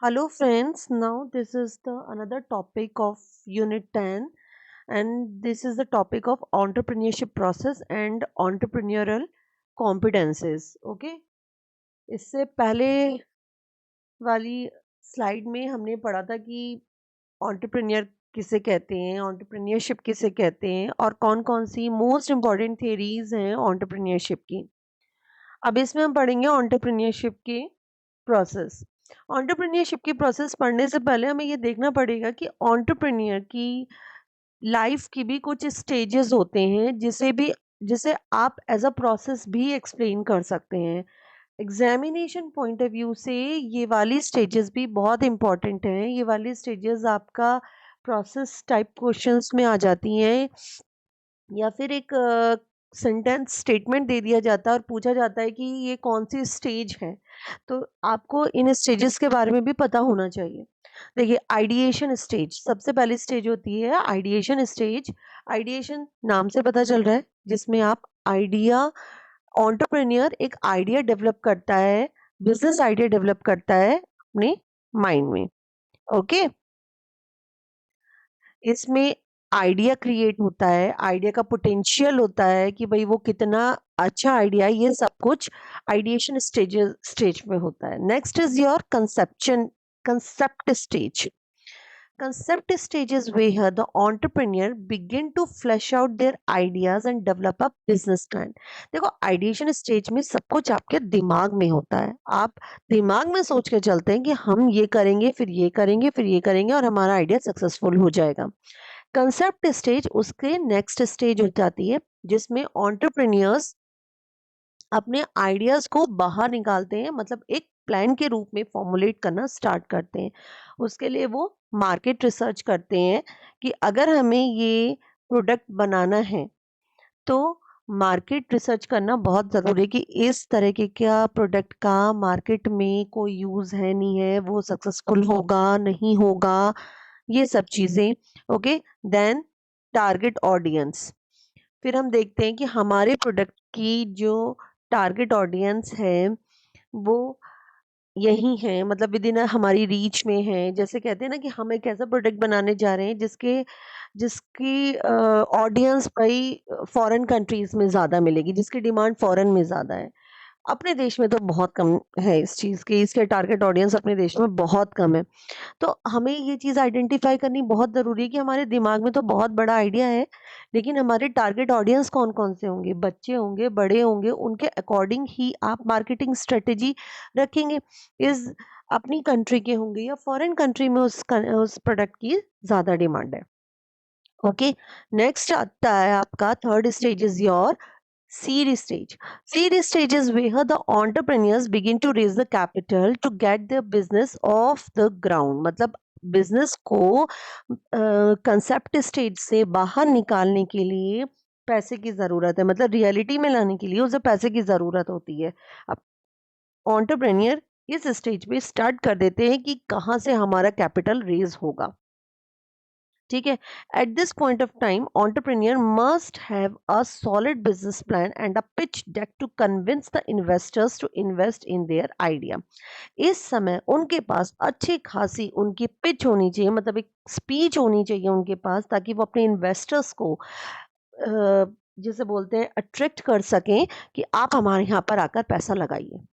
Hello friends, now this is the another topic of unit 10 and this is the topic of entrepreneurship process and entrepreneurial competences. Okay, इससे पहले वाली slide में हमने पढ़ा था कि entrepreneur किसे कहते हैं, entrepreneurship किसे कहते हैं और कौन-कौन सी मोस्ट इम्पॉर्टेंट थियरीज हैं entrepreneurship की। अब इसमें हम पढ़ेंगे entrepreneurship के प्रोसेस। एंटरप्रेन्योरशिप की प्रोसेस पढ़ने से पहले हमें ये देखना पड़ेगा कि एंटरप्रेन्योर की लाइफ की भी कुछ स्टेजेस होते हैं जिसे आप एज अ प्रोसेस भी एक्सप्लेन कर सकते हैं। एग्जामिनेशन पॉइंट ऑफ व्यू से ये वाली स्टेजेस भी बहुत इंपॉर्टेंट हैं। ये वाली स्टेजेस आपका प्रोसेस टाइप क्वेश्चंस में आ जाती हैं या फिर एक सेंटेंस स्टेटमेंट दे दिया जाता है और पूछा जाता है कि ये कौन सी स्टेज है। तो आपको इन स्टेजेस के बारे में भी पता होना चाहिए। देखिए, आइडिएशन स्टेज सबसे पहली स्टेज होती है। आइडिएशन स्टेज, आइडिएशन नाम से पता चल रहा है, जिसमें आप आइडिया एंटरप्रेन्योर एक आइडिया डेवलप करता है, बिजनेस आइडिया डेवलप करता है अपने माइंड में। ओके, इसमें आइडिया क्रिएट होता है, आइडिया का पोटेंशियल होता है कि भाई वो कितना अच्छा आइडिया है, ये सब कुछ आइडिएशन स्टेज में होता है। Next is your conception concept stage. Concept stage is where the entrepreneur begin to flesh out their ideas and develop a business plan. देखो, आइडिएशन स्टेज में सब कुछ आपके दिमाग में होता है। आप दिमाग में सोच के चलते हैं कि हम ये करेंगे, फिर ये करेंगे, फिर ये करेंगे और हमारा आइडिया सक्सेसफुल हो जाएगा। कंसेप्ट स्टेज उसके नेक्स्ट स्टेज हो जाती है, जिसमें एंटरप्रेन्योर्स अपने आइडियाज को बाहर निकालते हैं, मतलब एक प्लान के रूप में फॉर्मुलेट करना स्टार्ट करते हैं। उसके लिए वो मार्केट रिसर्च करते हैं कि अगर हमें ये प्रोडक्ट बनाना है तो मार्केट रिसर्च करना बहुत ज़रूरी है कि इस तरह के क्या प्रोडक्ट का मार्केट में कोई यूज़ है नहीं है, वो सक्सेसफुल होगा नहीं होगा, ये सब चीज़ें। Okay, then target audience. फिर हम देखते हैं कि हमारे प्रोडक्ट की जो टारगेट ऑडियंस है वो यही है, मतलब विद इन हमारी रीच में है। जैसे कहते हैं ना कि हम एक ऐसा प्रोडक्ट बनाने जा रहे हैं जिसकी ऑडियंस भाई फॉरेन कंट्रीज में ज़्यादा मिलेगी, जिसकी डिमांड फॉरेन में ज़्यादा है। अपने देश में तो बहुत कम है इस चीज़ की, इसके टारगेट ऑडियंस अपने देश में बहुत कम है। तो हमें ये चीज़ आइडेंटिफाई करनी बहुत ज़रूरी है कि हमारे दिमाग में तो बहुत बड़ा आइडिया है, लेकिन हमारे टारगेट ऑडियंस कौन-कौन से होंगे? बच्चे होंगे, बड़े होंगे, उनके अकॉर्डिंग ही आप मार्केटिंग स्ट्रेटजी रखेंगे। इस अपनी कंट्री के होंगे या फॉरेन कंट्री में उस प्रोडक्ट की ज़्यादा डिमांड है। ओके, नेक्स्ट आता है आपका third stage is your seed stage. Seed stage is where the entrepreneurs begin to raise the capital to get their business off the ground. मतलब बिजनेस को कंसेप्ट स्टेज से बाहर निकालने के लिए पैसे की जरूरत है, मतलब रियलिटी में लाने के लिए उसे पैसे की जरूरत होती है। अब एंटरप्रेन्योर इस स्टेज पे स्टार्ट कर देते हैं कि कहाँ से हमारा कैपिटल रेज होगा। ठीक है, at this point of time entrepreneur must have a solid business plan and a pitch deck to convince the investors to invest in their idea. इस समय उनके पास अच्छी खासी उनकी पिच होनी चाहिए, मतलब एक स्पीच होनी चाहिए उनके पास, ताकि वो अपने इन्वेस्टर्स को जिसे बोलते हैं अट्रैक्ट कर सकें कि आप हमारे यहाँ पर आकर पैसा लगाइए।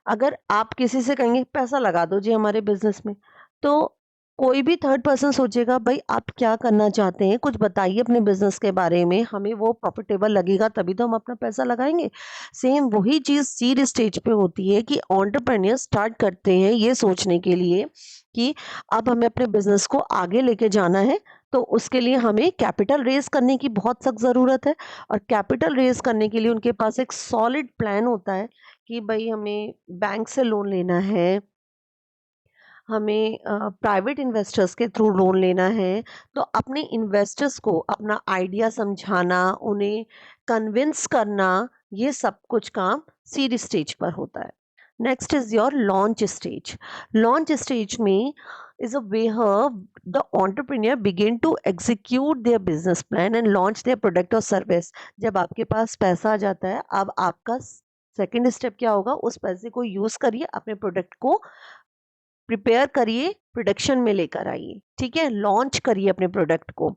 अगर आप किसी से कहेंगे पैसा लगा दो जी हमारे बिजनेस में, तो कोई भी थर्ड पर्सन सोचेगा भाई आप क्या करना चाहते हैं, कुछ बताइए अपने बिजनेस के बारे में, हमें वो प्रॉफिटेबल लगेगा तभी तो हम अपना पैसा लगाएंगे। सेम वही चीज सीड स्टेज पे होती है कि एंटरप्रेन्योर स्टार्ट करते हैं ये सोचने के लिए कि अब हमें अपने बिजनेस को आगे लेके जाना है, तो उसके लिए हमें कैपिटल रेज करने की बहुत सख्त ज़रूरत है। और कैपिटल रेज करने के लिए उनके पास एक सॉलिड प्लान होता है कि भाई हमें बैंक से लोन लेना है, हमें प्राइवेट इन्वेस्टर्स के थ्रू लोन लेना है। तो अपने इन्वेस्टर्स को अपना आइडिया समझाना, उन्हें कन्विंस करना, ये सब कुछ काम सीड स्टेज पर होता है। Next is your launch stage. Launch stage में is a where the entrepreneur begin to execute their business plan and launch their product or service. जब आपके पास पैसा आ जाता है, अब आपका सेकेंड स्टेप क्या होगा? उस पैसे को यूज करिए अपने प्रोडक्ट को प्रिपेयर करिए, प्रोडक्शन में लेकर आइए, ठीक है, लॉन्च करिए अपने प्रोडक्ट को।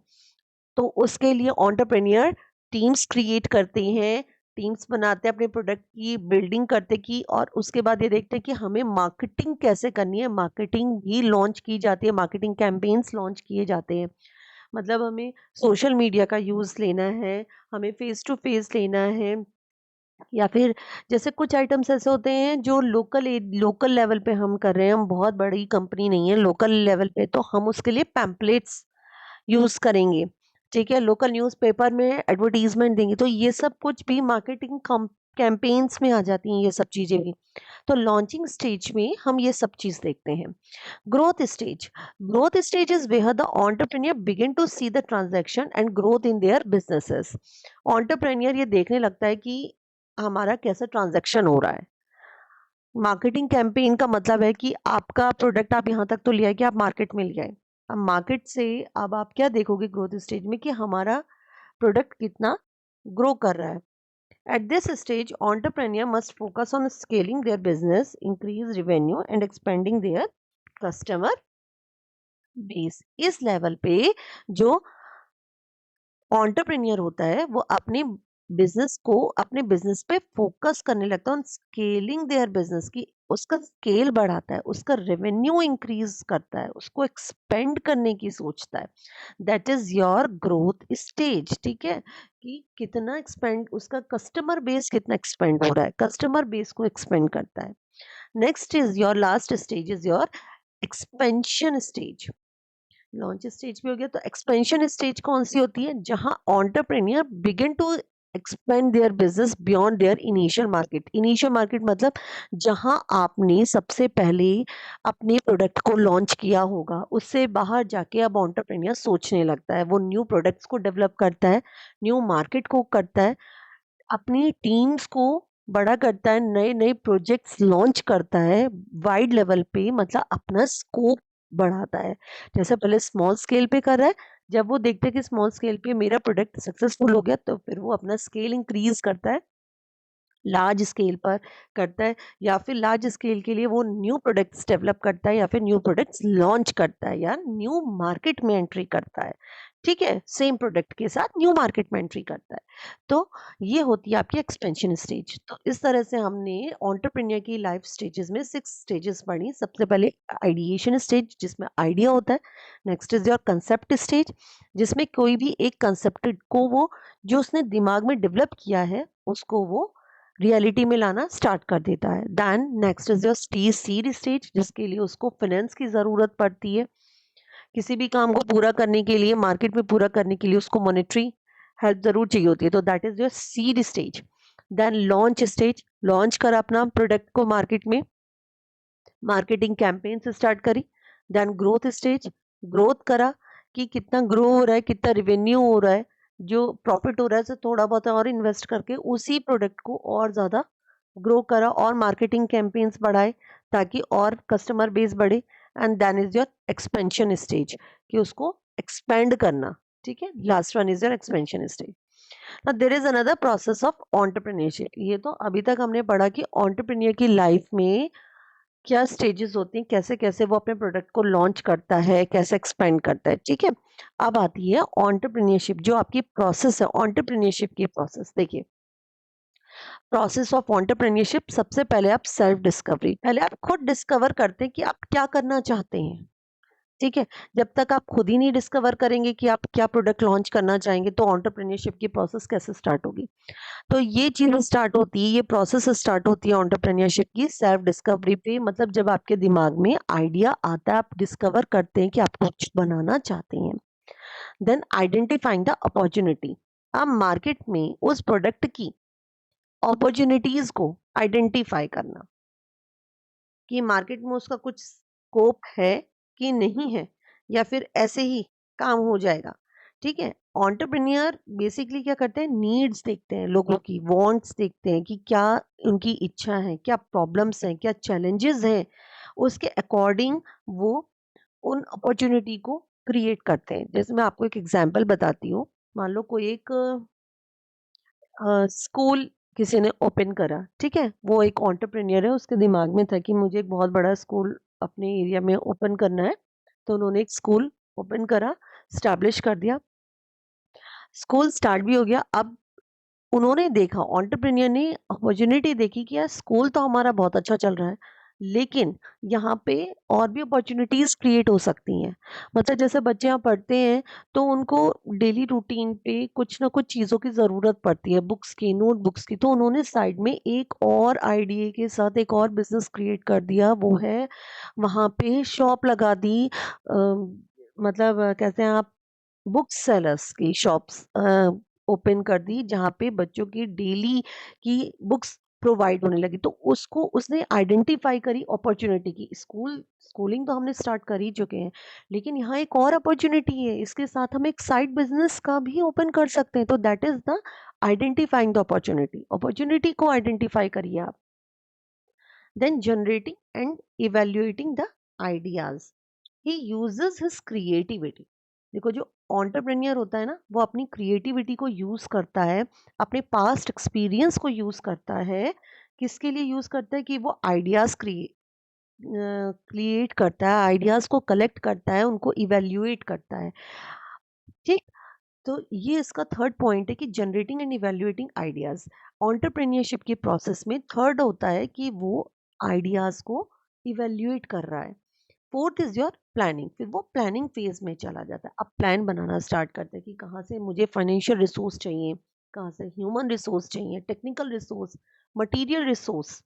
तो उसके लिए एंटरप्रेन्योर टीम्स क्रिएट करते हैं, टीम्स बनाते हैं, अपने प्रोडक्ट की बिल्डिंग करते की, और उसके बाद ये देखते हैं कि हमें मार्केटिंग कैसे करनी है, मार्केटिंग भी लॉन्च की जाती है, मार्केटिंग कैंपेन्स लॉन्च किए जाते हैं। मतलब हमें सोशल मीडिया का यूज़ लेना है, हमें फेस टू फेस लेना है, या फिर जैसे कुछ आइटम्स ऐसे होते हैं जो लोकल लेवल पे हम कर रहे हैं, हम बहुत बड़ी कंपनी नहीं है, लोकल लेवल पे, तो हम उसके लिए पैम्पलेट्स यूज़ करेंगे, ठीक है? लोकल न्यूज़पेपर में एडवर्टाइज़मेंट देंगे, तो ये सब कुछ भी मार्केटिंग कम कैंपेन्स में आ जाती हैं ये सब चीज़ें भी। तो लॉन्चिंग स्टेज में हम ये सब चीज़ देखते हैं। Growth stage is where the entrepreneur begin to see the transaction and growth in their businesses. Entrepreneur ये देखने लगता है कि हमारा कैसा ट्रांज़ैक्शन हो रहा है। मार्केटिंग कैंपेन का मतलब है कि आपका प्रोडक्ट आप यहाँ तक तो ले आए कि आप मार्केट में ले आए। अब मार्केट से अब आप क्या देखोगे ग्रोथ स्टेज में कि हमारा प्रोडक्ट कितना ग्रो कर रहा है। At this stage, entrepreneur must focus on scaling their business, increase revenue and expanding their customer base. इस लेवल पे जो एंटरप्रेन्योर होता है वो अपने बिजनेस पे फोकस करने लगता है, ऑन स्केलिंग देयर बिजनेस की, उसका स्केल बढ़ाता है, उसका रेवेन्यू इंक्रीज करता है, उसको एक्सपेंड करने की सोचता है। That is your growth stage, ठीक है, कि कितना एक्सपेंड, उसका कस्टमर बेस कितना एक्सपेंड हो रहा है, कस्टमर बेस को एक्सपेंड करता है। Next is your last stage is your expansion stage. Launch stage भी हो गया, तो एक्सपेंशन स्टेज कौन सी होती है, जहां entrepreneur begin to expand their business beyond their initial market. Initial market मतलब जहां आपने सबसे पहले अपने प्रोडक्ट को लॉन्च किया होगा, उससे बाहर जाके अब एंटरप्रेन्योर सोचने लगता है, वो न्यू प्रोडक्ट्स को डेवलप करता है, न्यू मार्केट को करता है, अपनी टीम्स को बड़ा करता है, नए नए प्रोजेक्ट्स लॉन्च करता है वाइड लेवल पे, मतलब अपना स्कोप बढ़ाता है। जैसे पहले स्मॉल स्केल पे कर रहा है, जब वो देखते हैं कि स्मॉल स्केल पे मेरा प्रोडक्ट सक्सेसफुल हो गया, तो फिर वो अपना स्केल इंक्रीज करता है, लार्ज स्केल पर करता है, या फिर लार्ज स्केल के लिए वो न्यू प्रोडक्ट्स डेवलप करता है, या फिर न्यू प्रोडक्ट्स लॉन्च करता है, या न्यू मार्केट में एंट्री करता है, ठीक है, सेम प्रोडक्ट के साथ न्यू मार्केट में एंट्री करता है। तो ये होती है आपकी एक्सपेंशन स्टेज। तो इस तरह से हमने एंटरप्रेन्योर की लाइफ स्टेजेस में 6 स्टेजेस पढ़ी। सबसे पहले आइडिएशन स्टेज, जिसमें आइडिया होता है। Next is your concept stage, जिसमें कोई भी एक कंसेप्ट को वो जो उसने दिमाग में डेवलप किया है उसको वो रियलिटी में लाना स्टार्ट कर देता है। Then next is your seed stage, जिसके लिए उसको फाइनेंस की ज़रूरत पड़ती है। किसी भी काम को पूरा करने के लिए, मार्केट में पूरा करने के लिए उसको मॉनेटरी हेल्प ज़रूर चाहिए होती है, तो that is your seed stage. Then launch stage, launch करा अपना प्रोडक्ट को मार्केट में, मार्केटिंग कैंपेन से स्टार्ट करी। देन ग्रोथ स्टेज, ग्रोथ करा कि कितना ग्रो हो रहा है, कितना रिवेन्यू हो रहा है, जो प्रॉफिट हो रहा है से थोड़ा बहुत और इन्वेस्ट करके उसी प्रोडक्ट को और ज़्यादा ग्रो करा, और मार्केटिंग कैंपेन्स बढ़ाए ताकि और कस्टमर बेस बढ़े। And then is your expansion stage, कि उसको एक्सपेंड करना, ठीक है। Last one is your expansion stage. now there is another process of entrepreneurship. ये तो अभी तक हमने पढ़ा कि एंटरप्रेन्योर की लाइफ में क्या स्टेजेस होती हैं, कैसे कैसे वो अपने प्रोडक्ट को लॉन्च करता है, कैसे एक्सपेंड करता है, ठीक है। अब आती है एंटरप्रेन्योरशिप, जो आपकी प्रोसेस है एंटरप्रेन्योरशिप की प्रोसेस। देखिए, प्रोसेस ऑफ एंटरप्रेन्योरशिप, सबसे पहले आप सेल्फ डिस्कवरी, पहले आप खुद डिस्कवर करते हैं कि आप क्या करना चाहते हैं, ठीक है। जब तक आप खुद ही नहीं डिस्कवर करेंगे कि आप क्या प्रोडक्ट लॉन्च करना चाहेंगे, तो एंटरप्रेन्योरशिप की प्रोसेस कैसे स्टार्ट होगी। तो ये चीज़ स्टार्ट होती है, ये प्रोसेस स्टार्ट होती है एंटरप्रेन्योरशिप की सेल्फ डिस्कवरी पे। मतलब जब आपके दिमाग में आइडिया आता है, आप डिस्कवर करते हैं कि आप कुछ बनाना चाहते हैं। देन आइडेंटिफाइंग द अपॉर्चुनिटी, आप मार्केट में उस प्रोडक्ट की अपॉर्चुनिटीज को आइडेंटिफाई करना, कि मार्केट में उसका कुछ स्कोप है कि नहीं है, या फिर ऐसे ही काम हो जाएगा, ठीक है। एंटरप्रेन्योर बेसिकली क्या करते हैं, नीड्स देखते हैं, लोगों की वांट्स देखते हैं कि क्या उनकी इच्छा है, क्या प्रॉब्लम्स हैं, क्या चैलेंजेस हैं, उसके अकॉर्डिंग वो उन अपॉर्चुनिटी को क्रिएट करते हैं। जैसे मैं आपको एक एग्जांपल बताती हूँ। मान लो कोई एक स्कूल किसी ने ओपन करा, ठीक है, वो एक एंटरप्रेन्योर है, उसके दिमाग में था कि मुझे एक बहुत बड़ा स्कूल अपने एरिया में ओपन करना है, तो उन्होंने एक स्कूल ओपन करा, स्टैब्लिश कर दिया, स्कूल स्टार्ट भी हो गया। अब उन्होंने देखा, एंटरप्रेन्योर ने अपॉर्चुनिटी देखी कि यार स्कूल तो हमारा बहुत अच्छा चल रहा है, लेकिन यहाँ पे और भी अपॉर्चुनिटीज क्रिएट हो सकती हैं। मतलब जैसे बच्चे यहाँ पढ़ते हैं, तो उनको डेली रूटीन पे कुछ ना कुछ चीज़ों की ज़रूरत पड़ती है, बुक्स की, नोटबुक्स की। तो उन्होंने साइड में एक और आइडिया के साथ एक और बिजनेस क्रिएट कर दिया, वो है वहाँ पे शॉप लगा दी। मतलब कहते हैं आप, बुक सेलर्स की शॉप्स ओपन कर दी, जहाँ पे बच्चों की डेली की बुक्स प्रोवाइड होने लगी। तो उसको उसने आइडेंटिफाई करी अपॉर्चुनिटी की, स्कूलिंग तो हमने स्टार्ट कर ही चुके हैं, लेकिन यहाँ एक और अपॉर्चुनिटी है, इसके साथ हम एक साइड बिजनेस का भी ओपन कर सकते हैं। तो that is the identifying the opportunity. Opportunity को आइडेंटिफाई करिए आप। Then generating and evaluating the ideas, he uses his creativity. देखो, जो एंटरप्रेन्योर होता है ना, वो अपनी क्रिएटिविटी को यूज करता है, अपने पास्ट एक्सपीरियंस को यूज करता है। किसके लिए यूज करता है? कि वो आइडियाज क्रिएट करता है, आइडियाज को कलेक्ट करता है, उनको इवेल्युएट करता है। ठीक। तो ये इसका थर्ड पॉइंट है कि generating and evaluating ideas. Entrepreneurship के प्रोसेस में थर्ड होता है कि वो आइडियाज को इवेल्युएट कर रहा है। Fourth is your planning. फिर वो प्लानिंग फेज में चला जाता है। अब प्लान बनाना स्टार्ट करते हैं कि कहाँ से मुझे फाइनेंशियल रिसोर्स चाहिए, कहाँ से ह्यूमन रिसोर्स चाहिए, टेक्निकल रिसोर्स, मटेरियल रिसोर्स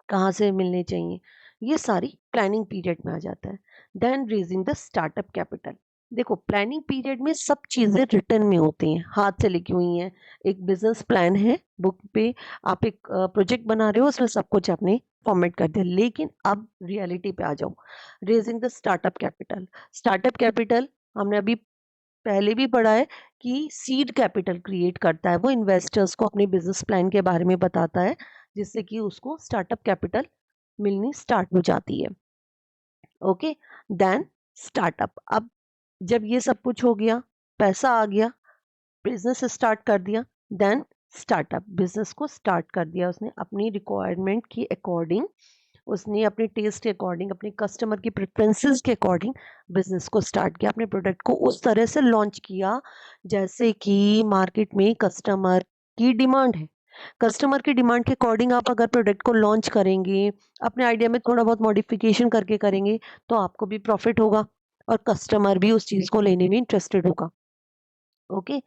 कहाँ से मिलने चाहिए। ये सारी प्लानिंग पीरियड में आ जाता है। Then raising the startup capital. देखो, प्लानिंग पीरियड में सब चीजें रिटर्न में होती हैं, हाथ से लिखी हुई हैं। एक बिजनेस प्लान है बुक पे, आप एक प्रोजेक्ट बना रहे हो, उसमें सब कुछ आपने फॉर्मेट कर दिया। लेकिन अब रियलिटी पे आ जाओ। Raising the startup capital. Startup capital हमने अभी पहले भी पढ़ा है कि सीड कैपिटल क्रिएट करता है, वो इन्वेस्टर्स को अपने बिजनेस प्लान के बारे में बताता है, जिससे कि उसको स्टार्टअप कैपिटल मिलनी स्टार्ट हो जाती है। ओके। Then startup. अब जब ये सब कुछ हो गया, पैसा आ गया, बिजनेस स्टार्ट कर दिया, देन स्टार्टअप बिजनेस को स्टार्ट कर दिया उसने अपनी रिक्वायरमेंट के अकॉर्डिंग, उसने अपने टेस्ट के अकॉर्डिंग, अपने कस्टमर की प्रेफरेंसेस के अकॉर्डिंग बिजनेस को स्टार्ट किया, अपने प्रोडक्ट को उस तरह से लॉन्च किया जैसे कि मार्केट में कस्टमर की डिमांड है। कस्टमर की डिमांड के अकॉर्डिंग आप अगर प्रोडक्ट को लॉन्च करेंगे, अपने आइडिया में थोड़ा बहुत मॉडिफिकेशन करके करेंगे, तो आपको भी प्रॉफिट होगा और कस्टमर भी उस चीज को लेने में इंटरेस्टेड होगा। ओके।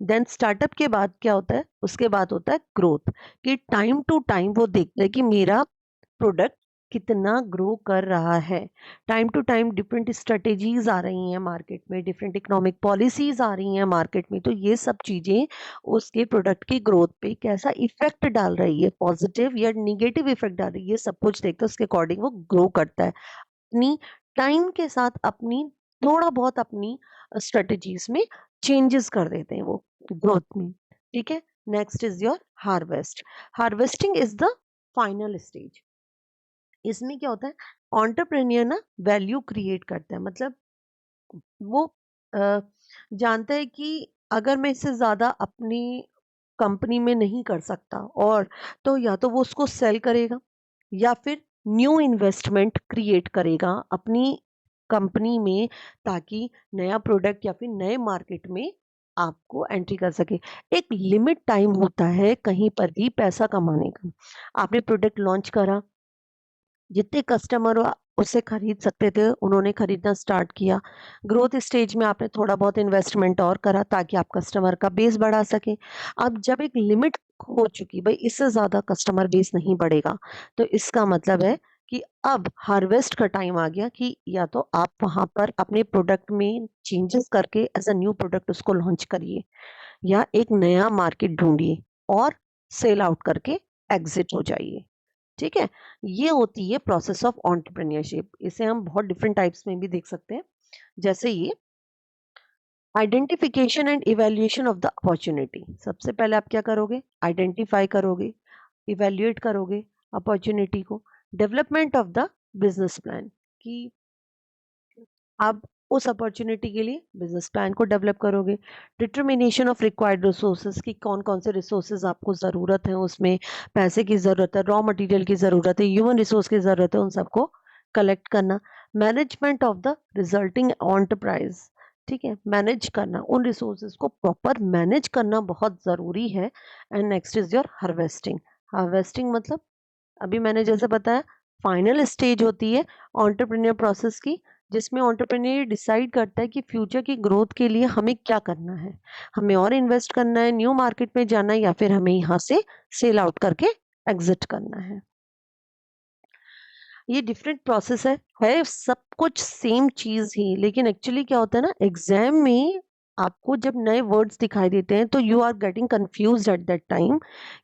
देन स्टार्टअप के बाद क्या होता है? उसके बाद होता है ग्रोथ। कि टाइम टू टाइम वो देखता है कि मेरा प्रोडक्ट कितना ग्रो कर रहा है। Time to time different strategies आ रही हैं मार्केट में, डिफरेंट इकोनॉमिक पॉलिसीज आ रही हैं मार्केट में, तो ये सब चीजें उसके प्रोडक्ट की ग्रोथ पे कैसा इफेक्ट डाल रही है, पॉजिटिव या निगेटिव इफेक्ट डाल रही है, ये सब कुछ देखते हैं, उसके अकॉर्डिंग वो ग्रो करता है अपनी टाइम के साथ, अपनी थोड़ा बहुत अपनी स्ट्रेटजीज में चेंजेस कर देते हैं वो ग्रोथ में। ठीक है। Next is your harvest. Harvesting is the final stage. इसमें क्या होता है? एंटरप्रेन्योर ना वैल्यू क्रिएट करता है, मतलब वो अ, जानता है कि अगर मैं इससे ज्यादा अपनी कंपनी में नहीं कर सकता, और तो या तो वो उसको सेल करेगा या फिर न्यू इन्वेस्टमेंट क्रिएट करेगा अपनी कंपनी में, ताकि नया प्रोडक्ट या फिर नए मार्केट में आपको एंट्री कर सके। एक लिमिट टाइम होता है कहीं पर भी पैसा कमाने का। आपने प्रोडक्ट लॉन्च करा, जितने कस्टमर उससे खरीद सकते थे उन्होंने खरीदना स्टार्ट किया। ग्रोथ स्टेज में आपने थोड़ा बहुत इन्वेस्टमेंट और करा ताकि आप कस्टमर का बेस बढ़ा सके। अब जब एक लिमिट हो चुकी, भाई इससे ज्यादा कस्टमर बेस नहीं बढ़ेगा, तो इसका मतलब है कि अब हार्वेस्ट का टाइम आ गया कि या तो आप वहां पर अपने प्रोडक्ट में चेंजेस करके एज अ न्यू प्रोडक्ट उसको लॉन्च करिए, या एक नया मार्केट ढूंढिए और सेल आउट करके एग्जिट हो जाइए। ठीक है। ये होती है प्रोसेस ऑफ एंटरप्रेन्योरशिप। इसे हम बहुत डिफरेंट टाइप्स में भी देख सकते हैं। जैसे ये identification and evaluation of the opportunity. सबसे पहले आप क्या करोगे? आइडेंटिफाई करोगे, इवेल्युएट करोगे अपॉर्चुनिटी को। Development of the business plan, कि आप उस अपॉर्चुनिटी के लिए बिजनेस प्लान को डेवलप करोगे। डिटर्मिनेशन ऑफ रिक्वायर्ड रिसोर्सेज, की कौन कौन से रिसोर्सेज आपको ज़रूरत है, उसमें पैसे की ज़रूरत है, रॉ मटेरियल की ज़रूरत है, ह्यूमन रिसोर्स की ज़रूरत है, उन सबको कलेक्ट करना, management of the resulting enterprise, ठीक है, मैनेज करना, उन रिसोर्सेज को प्रॉपर मैनेज करना बहुत ज़रूरी है। And next is your harvesting. Harvesting मतलब अभी मैंने जैसे बताया, फाइनल स्टेज होती है एंटरप्रेन्योर प्रोसेस की, जिसमें एंटरप्रेन्योर डिसाइड करता है कि फ्यूचर की ग्रोथ के लिए हमें क्या करना है, हमें और इन्वेस्ट करना है, न्यू मार्केट में जाना है, या फिर हमें यहाँ से सेल आउट करके एग्जिट करना है। ये डिफरेंट प्रोसेस है सब कुछ सेम चीज ही, लेकिन एक्चुअली क्या होता है ना, एग्जाम में आपको जब नए वर्ड्स दिखाई देते हैं तो you are getting confuse at that time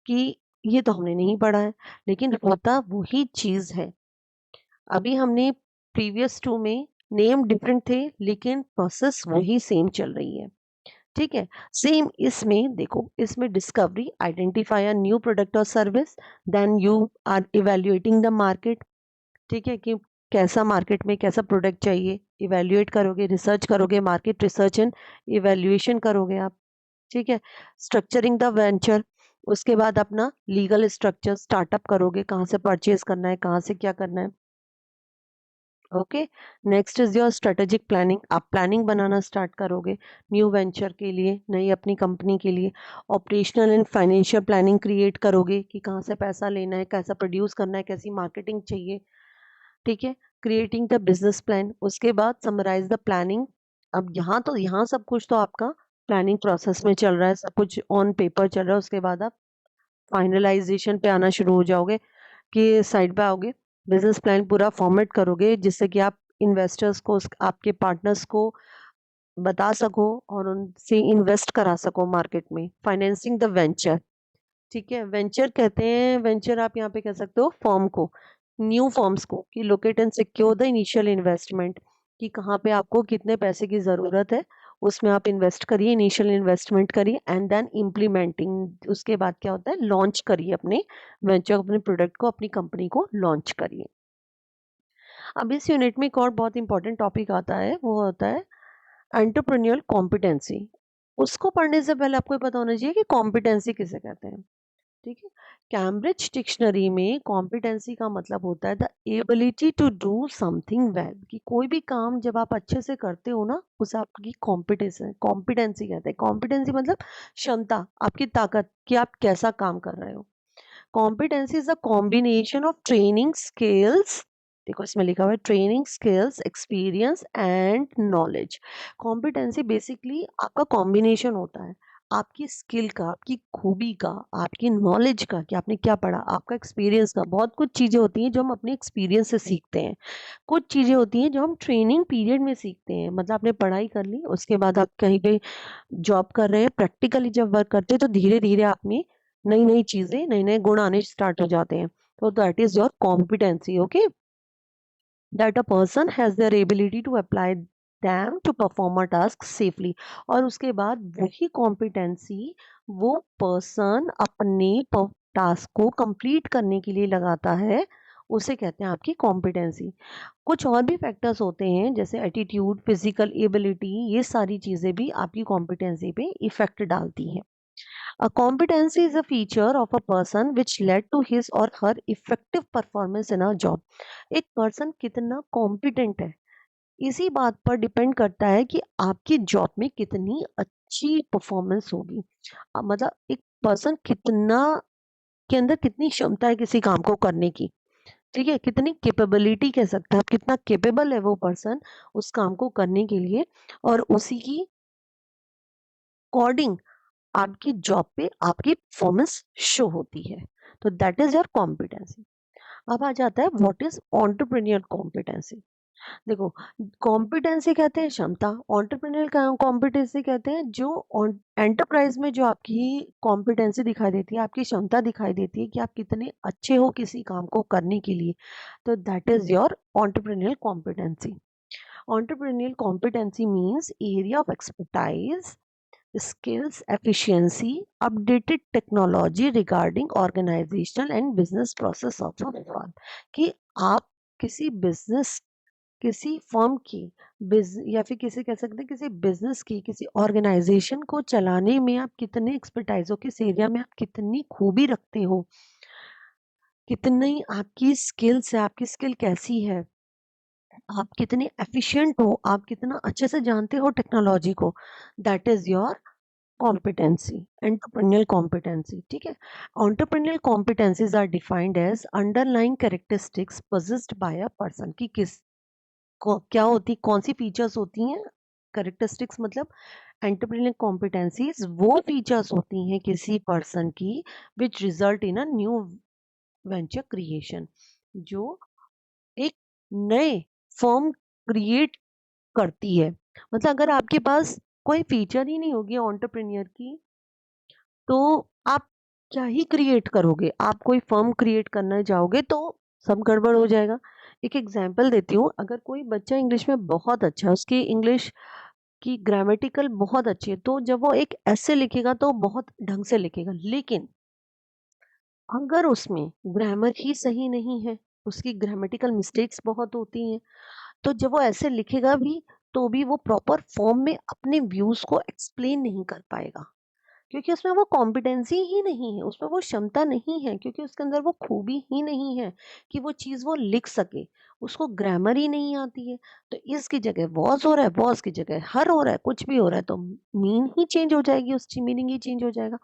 कि ये तो हमने नहीं पढ़ा है, लेकिन होता वही चीज है। अभी हमने प्रीवियस टू में नेम डिफरेंट थे, लेकिन प्रोसेस वही सेम चल रही है, ठीक है। सेम इसमें देखो, इसमें discovery, identify a new product और service, then you are evaluating the market, ठीक है, कि कैसा मार्केट में कैसा प्रोडक्ट चाहिए, इवेल्युएट करोगे, रिसर्च करोगे, मार्केट रिसर्च एंड इवेल्युएशन करोगे आप, ठीक है। स्ट्रक्चरिंग द वेंचर, उसके बाद अपना लीगल स्ट्रक्चर स्टार्टअप करोगे, कहाँ से परचेज करना है, कहाँ से क्या करना है, okay. Next is your strategic planning, आप प्लानिंग बनाना स्टार्ट करोगे न्यू वेंचर के लिए, नई अपनी कंपनी के लिए। Operational and financial planning create करोगे कि कहाँ से पैसा लेना है, कैसा प्रोड्यूस करना है, कैसी मार्केटिंग चाहिए, ठीक है। क्रिएटिंग द बिजनेस प्लान, उसके बाद समराइज द प्लानिंग। अब यहाँ सब कुछ तो आपका प्लानिंग प्रोसेस में चल रहा है, सब कुछ ऑन पेपर चल रहा है, उसके बाद आप फाइनलाइजेशन पे आना शुरू हो जाओगे, कि साइड पे आओगे, बिजनेस प्लान पूरा फॉर्मेट करोगे, जिससे कि आप इन्वेस्टर्स को, आपके पार्टनर्स को बता सको और उनसे इन्वेस्ट करा सको मार्केट में। फाइनेंसिंग द वेंचर, ठीक है, वेंचर कहते हैं, वेंचर आप यहाँ पे कह सकते हो फॉर्म को, न्यू फॉर्म्स को, कि locate and secure the initial investment, कि कहाँ पे आपको कितने पैसे की ज़रूरत है, उसमें आप इन्वेस्ट करिए, इनिशियल इन्वेस्टमेंट करिए, एंड देन इम्प्लीमेंटिंग, उसके बाद क्या होता है, लॉन्च करिए अपने वेंचर, अपने प्रोडक्ट को, अपनी कंपनी को लॉन्च करिए। अब इस यूनिट में एक और बहुत इंपॉर्टेंट टॉपिक आता है, वो होता है एंटरप्रेन्योर कॉम्पिटेंसी। उसको पढ़ने से पहले आपको ये पता होना चाहिए कि कॉम्पिटेंसी किसे कहते हैं, ठीक है। कैम्ब्रिज डिक्शनरी में कॉम्पिटेंसी का मतलब होता है the ability to do something well, कि कोई भी काम जब आप अच्छे से करते हो ना, उसे आपकी कॉम्पिटेंसी कॉम्पिटेंसी कहते हैं। कॉम्पिटेंसी मतलब क्षमता, आपकी ताकत, कि आप कैसा काम कर रहे हो। Competency is a combination of training skills, देखो इसमें लिखा हुआ है training skills, experience and knowledge. Competency basically आपका कॉम्बिनेशन होता है आपकी स्किल का, आपकी खूबी का, आपकी नॉलेज का, कि आपने क्या पढ़ा, आपका एक्सपीरियंस का। बहुत कुछ चीज़ें होती हैं जो हम अपने एक्सपीरियंस से सीखते हैं, कुछ चीज़ें होती हैं जो हम ट्रेनिंग पीरियड में सीखते हैं, मतलब आपने पढ़ाई कर ली, उसके बाद आप कहीं पे जॉब कर रहे हैं, प्रैक्टिकली जब वर्क करते हैं तो धीरे धीरे आप में नई नई चीजें, नए नए गुण आने स्टार्ट हो जाते हैं। तो that is your competency, okay, that a person has their ability to apply them to perform a task safely. और उसके बाद वही कॉम्पिटेंसी वो पर्सन अपने टास्क को कंप्लीट करने के लिए लगाता है, उसे कहते हैं आपकी कॉम्पिटेंसी। कुछ और भी फैक्टर्स होते हैं जैसे एटीट्यूड, फिजिकल एबिलिटी, ये सारी चीज़ें भी आपकी कॉम्पिटेंसी पे इफेक्ट डालती हैं। A competency is a feature of a person which led to his or her effective performance in a job. एक पर्सन कितना कॉम्पिटेंट है, इसी बात पर डिपेंड करता है कि आपकी जॉब में कितनी अच्छी परफॉर्मेंस होगी। मतलब एक पर्सन कितना, के अंदर कितनी क्षमता है किसी काम को करने की, ठीक है, कितनी कैपेबिलिटी कह सकते हैं आप, कितना कैपेबल है वो पर्सन उस काम को करने के लिए, और उसी की अकॉर्डिंग आपकी जॉब पे आपकी परफॉर्मेंस शो होती है। तो दैट इज योर कॉम्पिटेंसी। अब आ जाता है व्हाट इज एंटरप्रेन्योर कॉम्पिटेंसी। देखो, कॉम्पिटेंसी कहते हैं क्षमता, एंटरप्रेन्योर कॉम्पिटेंसी कहते हैं जो एंटरप्राइज में जो आपकी कॉम्पिटेंसी दिखाई देती है, आपकी क्षमता दिखाई देती है कि आप कितने अच्छे हो किसी काम को करने के लिए। तो that is your entrepreneur competency. Entrepreneur competency means area of expertise, skills, efficiency, updated technology regarding organizational and business process of a firm, कि आप किसी बिजनेस, किसी फर्म की या फिर किसी कह सकते हैं किसी बिजनेस की, किसी ऑर्गेनाइजेशन को चलाने में आप कितने एक्सपर्टाइज हो, किस एरिया में आप कितनी खूबी रखते हो, कितनी आपकी स्किल्स है, आपकी स्किल कैसी है, आप कितने एफिशिएंट हो, आप कितना अच्छे से जानते हो टेक्नोलॉजी को, that is your competency, entrepreneurial competency. ठीक है, entrepreneurial competencies are defined as underlying characteristics possessed by a person, की क्या होती, कौन सी फीचर्स होती हैं। कैरेक्टरिस्टिक्स मतलब एंटरप्रेन्योरल कॉम्पिटेंसीज वो फीचर्स होती हैं किसी पर्सन की which result in a new venture creation, जो एक नए फर्म क्रिएट करती है। मतलब अगर आपके पास कोई फीचर ही नहीं होगी एंटरप्रेन्योर की, तो आप क्या ही क्रिएट करोगे। आप कोई फर्म क्रिएट करना जाओगे तो सब गड़बड़ हो जाएगा। एक एग्जांपल देती हूँ, अगर कोई बच्चा इंग्लिश में बहुत अच्छा है, उसकी इंग्लिश की ग्रामेटिकल बहुत अच्छी है, तो जब वो एक ऐसे लिखेगा तो बहुत ढंग से लिखेगा, लेकिन अगर उसमें ग्रामर ही सही नहीं है, उसकी ग्रामेटिकल मिस्टेक्स बहुत होती हैं, तो जब वो ऐसे लिखेगा भी तो भी वो प्रॉपर फॉर्म में अपने व्यूज को एक्सप्लेन नहीं कर पाएगा, क्योंकि उसमें वो कॉम्पिटेंसी ही नहीं है, उसमें वो क्षमता नहीं है, क्योंकि उसके अंदर वो खूबी ही नहीं है कि वो चीज़ वो लिख सके। उसको ग्रामर ही नहीं आती है, तो इसकी जगह वॉज हो रहा है, वॉज की जगह हर हो रहा है, कुछ भी हो रहा है, तो मीन ही चेंज हो जाएगी, उसकी मीनिंग ही चेंज हो जाएगा।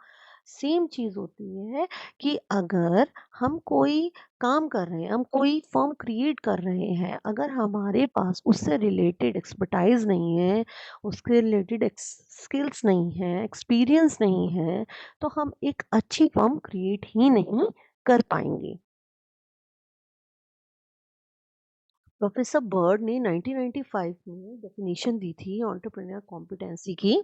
सेम चीज होती है कि अगर हम कोई काम कर रहे हैं, हम कोई फॉर्म क्रिएट कर रहे हैं, अगर हमारे पास उससे रिलेटेड एक्सपर्टाइज नहीं है, उसके रिलेटेड स्किल्स नहीं है, एक्सपीरियंस नहीं है, तो हम एक अच्छी फॉर्म क्रिएट ही नहीं कर पाएंगे। प्रोफेसर बर्ड ने 1995 में डेफिनेशन दी थी एंटरप्रेन्योर कॉम्पिटेंसी की।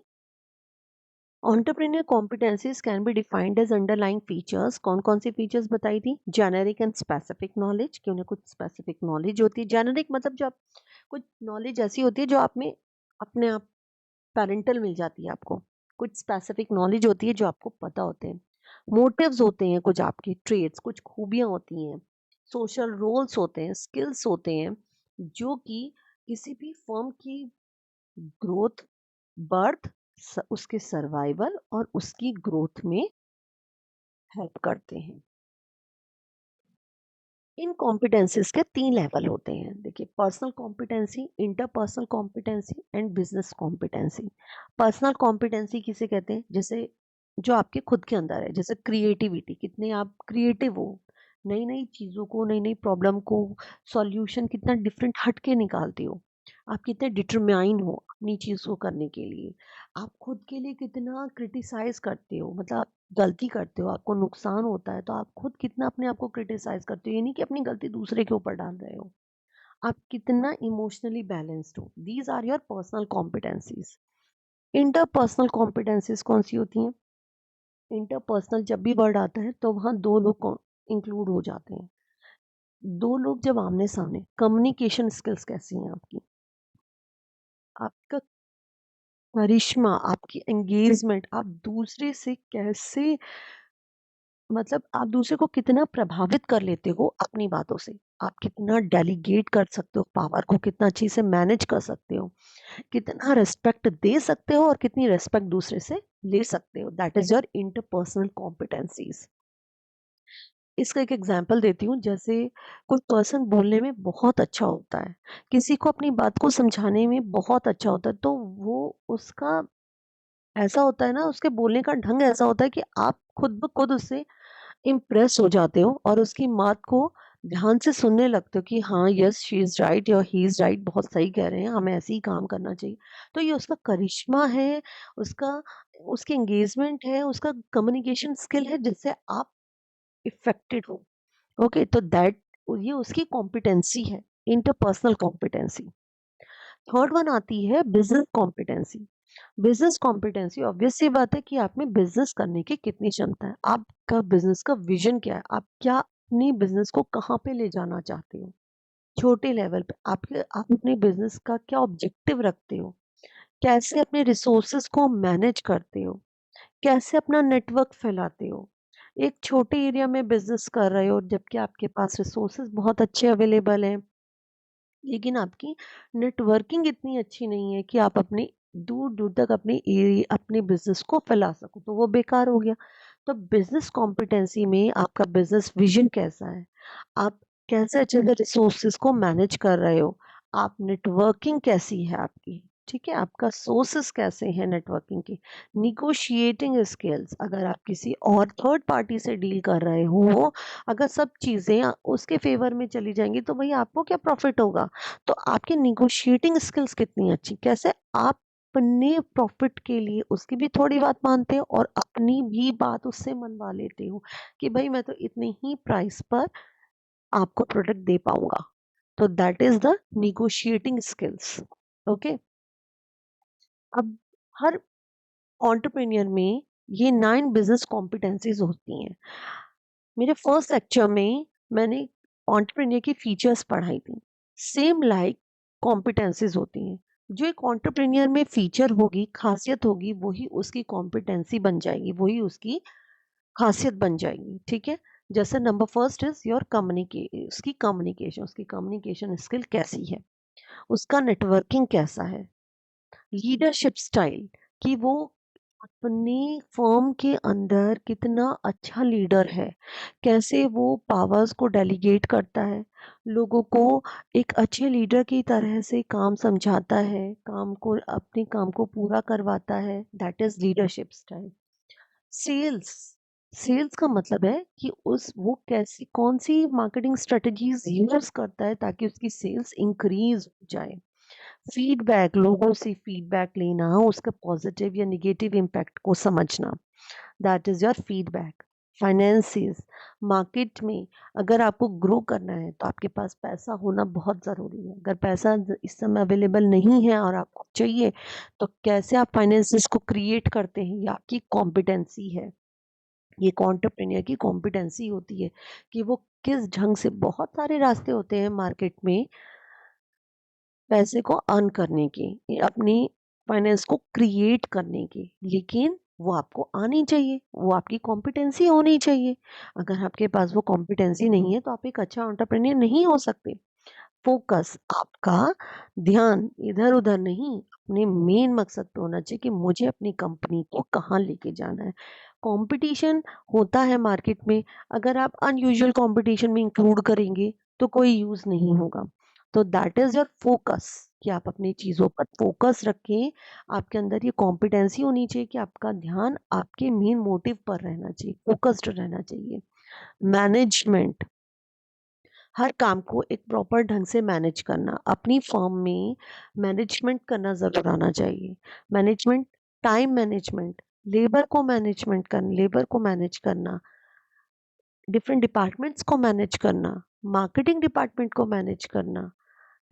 Entrepreneur competencies can be defined as underlying features। कौन कौन सी फीचर्स बताई थी? जेनेरिक एंड स्पेसिफिक नॉलेज, कि उन्हें कुछ स्पेसिफिक नॉलेज होती है। जेनेरिक मतलब जो आप, कुछ नॉलेज ऐसी होती है जो आप में अपने आप पेरेंटल मिल जाती है आपको। कुछ स्पेसिफिक नॉलेज होती है जो आपको पता होते हैं। मोटिव्स होते हैं, कुछ आपके ट्रेड्स, कुछ खूबियां होती हैं। सोशल रोल्स होते हैं, स्किल्स होते हैं, जो कि किसी भी फर्म की ग्रोथ, बर्थ, उसके सर्वाइवल और उसकी ग्रोथ में हेल्प करते हैं। इन कॉम्पिटेंसीज के 3 लेवल होते हैं। देखिए, personal competency, interpersonal competency and business competency. Personal competency किसे कहते हैं? जैसे जो आपके खुद के अंदर है, जैसे क्रिएटिविटी, कितने आप क्रिएटिव हो, नई नई चीज़ों को, नई नई प्रॉब्लम को सॉल्यूशन कितना डिफरेंट हट के निकालते हो। आप कितने डिटरमाइन हो अपनी चीज़ को करने के लिए। आप खुद के लिए कितना क्रिटिसाइज करते हो, मतलब आप गलती करते हो, आपको नुकसान होता है, तो आप खुद कितना अपने आप को क्रिटिसाइज करते हो। ये नहीं कि अपनी गलती दूसरे के ऊपर डाल रहे हो। आप कितना इमोशनली बैलेंस्ड हो। These are your personal competencies. Interpersonal competencies कौन सी होती हैं? इंटरपर्सनल जब भी वर्ड आता है तो वहाँ दो लोग इंक्लूड हो जाते हैं। दो लोग जब आमने सामने, कम्युनिकेशन स्किल्स कैसी हैं आपकी, आपका करिश्मा, आपकी एंगेजमेंट, आप दूसरे से कैसे, मतलब आप दूसरे को कितना प्रभावित कर लेते हो अपनी बातों से। आप कितना डेलीगेट कर सकते हो पावर को, कितना अच्छे से मैनेज कर सकते हो, कितना रिस्पेक्ट दे सकते हो और कितनी रिस्पेक्ट दूसरे से ले सकते हो। That is your interpersonal competencies. इसका एक एग्जांपल देती हूँ। जैसे कोई पर्सन बोलने में बहुत अच्छा होता है, किसी को अपनी बात को समझाने में बहुत अच्छा होता है, तो वो उसका ऐसा होता है ना, उसके बोलने का ढंग ऐसा होता है कि आप खुद ब खुद उससे इम्प्रेस हो जाते हो और उसकी बात को ध्यान से सुनने लगते हो कि हाँ, यस, शी इज राइट या ही इज राइट, बहुत सही कह रहे हैं, हमें ऐसे ही काम करना चाहिए। तो ये उसका करिश्मा है, उसका, उसकी एंगेजमेंट है, उसका कम्युनिकेशन स्किल है, जिससे आप इफेक्टेड हो। ओके, तो दैट, ये उसकी कॉम्पिटेंसी है, इंटरपर्सनल कॉम्पिटेंसी। थर्ड वन आती है business competency. Business competency, obvious सी बात है कि आप में बिजनेस करने की कितनी क्षमता है, आपका बिजनेस का विजन क्या है, आप क्या अपनी बिजनेस को कहाँ पे ले जाना चाहते हो। छोटे लेवल पे आपके, आप अपने बिजनेस का क्या ऑब्जेक्टिव रखते हो, कैसे अपने रिसोर्सेज को मैनेज करते हो, कैसे अपना नेटवर्क फैलाते हो। एक छोटे एरिया में बिजनेस कर रहे हो जबकि आपके पास रिसोर्सेज बहुत अच्छे अवेलेबल हैं, लेकिन आपकी नेटवर्किंग इतनी अच्छी नहीं है कि आप अपने दूर दूर तक अपने एरिया, अपने बिजनेस को फैला सको, तो वो बेकार हो गया। तो बिजनेस कॉम्पिटेंसी में आपका बिजनेस विजन कैसा है, आप कैसे अच्छे से रिसोर्सेज को मैनेज कर रहे हो, आप नेटवर्किंग कैसी है आपकी, ठीक है, आपका सोर्सेस कैसे हैं नेटवर्किंग के, निगोशिएटिंग स्किल्स, अगर आप किसी और थर्ड पार्टी से डील कर रहे हो, अगर सब चीज़ें उसके फेवर में चली जाएंगी तो भाई आपको क्या प्रॉफिट होगा। तो आपकी निगोशिएटिंग स्किल्स कितनी अच्छी, कैसे आप अपने प्रॉफिट के लिए उसकी भी थोड़ी बात मानते हो और अपनी भी बात उससे मनवा लेते हो कि भाई मैं तो इतने ही प्राइस पर आपको प्रोडक्ट दे पाऊंगा। तो that is the negotiating skills. Okay, अब हर एंटरप्रेन्योर में ये 9 बिजनेस कॉम्पिटेंसीज होती हैं। मेरे फर्स्ट लेक्चर में मैंने एंटरप्रेन्योर की फीचर्स पढ़ाई थी। सेम लाइक कॉम्पिटेंसीज होती हैं। जो एक एंटरप्रेन्योर में फीचर होगी, खासियत होगी, वही उसकी कॉम्पिटेंसी बन जाएगी, वही उसकी खासियत बन जाएगी, ठीक है। जैसे नंबर फर्स्ट इज योर उसकी कम्युनिकेशन स्किल कैसी है, उसका नेटवर्किंग कैसा है, लीडरशिप स्टाइल, कि वो अपने फर्म के अंदर कितना अच्छा लीडर है, कैसे वो पावर्स को डेलीगेट करता है, लोगों को एक अच्छे लीडर की तरह से काम समझाता है, काम को अपने काम को पूरा करवाता है, that is leadership style. Sales, sales का मतलब है कि उस वो कैसी कौन सी मार्केटिंग स्ट्रेटजीज यूज करता है ताकि उसकी सेल्स इंक्रीज हो जाए। फीडबैक, लोगों से फीडबैक लेना, उसका पॉजिटिव या निगेटिव इम्पैक्ट को समझना, that is your feedback. Finances, market में अगर आपको ग्रो करना है तो आपके पास पैसा होना बहुत ज़रूरी है। अगर पैसा इस समय अवेलेबल नहीं है और आपको चाहिए, तो कैसे आप फाइनेंसिस को क्रिएट करते हैं, ये आपकी कॉम्पिटेंसी है। ये एक एंटरप्रेन्योर की कॉम्पिटेंसी होती है कि वो किस ढंग से, बहुत सारे रास्ते होते हैं मार्केट में पैसे को अर्न करने की, ये अपनी फाइनेंस को क्रिएट करने की, लेकिन वो आपको आनी चाहिए, वो आपकी कॉम्पिटेंसी होनी चाहिए। अगर आपके पास वो कॉम्पिटेंसी नहीं है तो आप एक अच्छा एंटरप्रेन्योर नहीं हो सकते। फोकस, आपका ध्यान इधर उधर नहीं, अपने मेन मकसद पे होना चाहिए कि मुझे अपनी कंपनी को कहाँ लेके जाना है। कंपटीशन होता है मार्केट में, अगर आप अनयूजुअल कंपटीशन में इंक्लूड करेंगे तो कोई यूज नहीं होगा। तो दैट इज योर फोकस, कि आप अपनी चीजों पर फोकस रखें। आपके अंदर ये कॉम्पिटेंसी होनी चाहिए कि आपका ध्यान आपके मेन मोटिव पर रहना चाहिए, फोकस्ड रहना चाहिए। मैनेजमेंट, हर काम को एक प्रॉपर ढंग से मैनेज करना, अपनी फर्म में मैनेजमेंट करना ज़रूर आना चाहिए। मैनेजमेंट, टाइम मैनेजमेंट, लेबर को मैनेज करना, डिफरेंट डिपार्टमेंट्स को मैनेज करना, मार्केटिंग डिपार्टमेंट को मैनेज करना,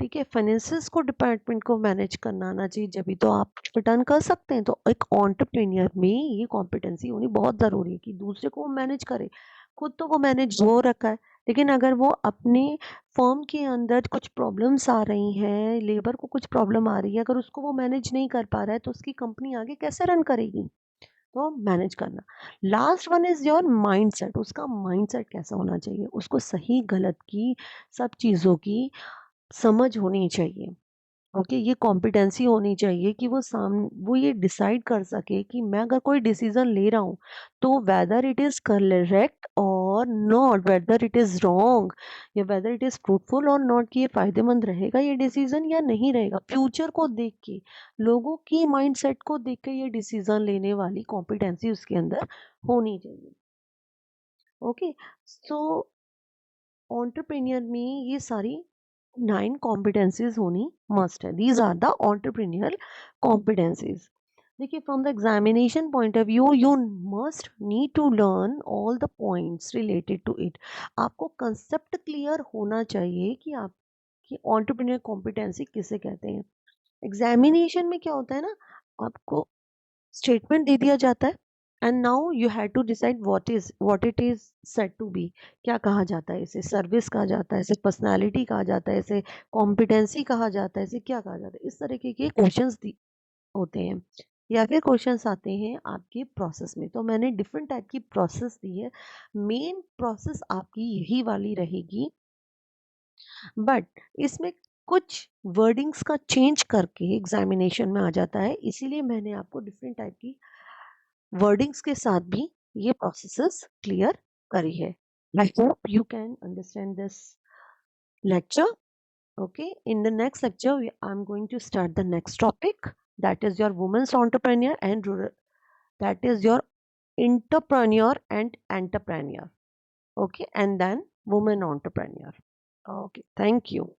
ठीक है, फाइनेंसिस को डिपार्टमेंट को मैनेज करना आना चाहिए, जब तो आप रिटर्न कर सकते हैं। तो एक एंटरप्रेन्योर में ये कॉम्पिटेंसी होनी बहुत ज़रूरी है कि दूसरे को वो मैनेज करे। खुद तो वो मैनेज हो रखा है, लेकिन अगर वो अपने फर्म के अंदर कुछ प्रॉब्लम्स आ रही हैं, लेबर को कुछ प्रॉब्लम आ रही है, अगर उसको वो मैनेज नहीं कर पा रहा है तो उसकी कंपनी आगे कैसे रन करेगी। तो मैनेज करना। Last one is your mindset, उसका माइंडसेट कैसा होना चाहिए, उसको सही गलत की सब चीज़ों की समझ होनी चाहिए। ओके, ये कॉम्पिटेंसी होनी चाहिए कि वो ये डिसाइड कर सके कि मैं अगर कोई डिसीजन ले रहा हूँ तो वेदर इट इज करेक्ट और not, whether it is wrong या वेदर इट इज फ्रूटफुल और नॉट, कि ये फायदेमंद रहेगा ये डिसीजन या नहीं रहेगा। फ्यूचर को देख के, लोगों की माइंडसेट को देख के ये डिसीजन लेने वाली कॉम्पिटेंसी उसके अंदर होनी चाहिए। ओके, सो एंटरप्रेन्योर में ये सारी 9 competencies होनी मस्ट है। These are the entrepreneurial competencies। देखिए, from the examination point of view you must need to learn all the points related to it. आपको कंसेप्ट क्लियर होना चाहिए कि आपकी entrepreneurial कॉम्पिटेंसी किसे कहते हैं। एग्जामिनेशन में क्या होता है ना, आपको स्टेटमेंट दे दिया जाता है and now you have to decide what it is said to be. क्या कहा जाता है इसे, सर्विस कहा जाता है इसे, पर्सनालिटी कहा जाता है इसे, कॉम्पिटेंसी कहा जाता है इसे, क्या कहा जाता है। इस तरीके के क्वेश्चंस होते हैं, या फिर क्वेश्चंस आते हैं आपके प्रोसेस में। तो मैंने डिफरेंट टाइप की प्रोसेस दी है, मेन प्रोसेस आपकी यही वाली रहेगी, बट इसमें कुछ वर्डिंग्स का चेंज करके एग्जामिनेशन में आ जाता है, इसीलिए मैंने आपको डिफरेंट टाइप की वर्डिंग्स के साथ भी ये प्रोसेसेस क्लियर करी है। I hope you can understand this lecture. Okay, in the next lecture, I'm going to start the next topic, that is your women's entrepreneur and rural, that is your entrepreneur and entrepreneur. Okay, and then woman entrepreneur. Okay, thank you.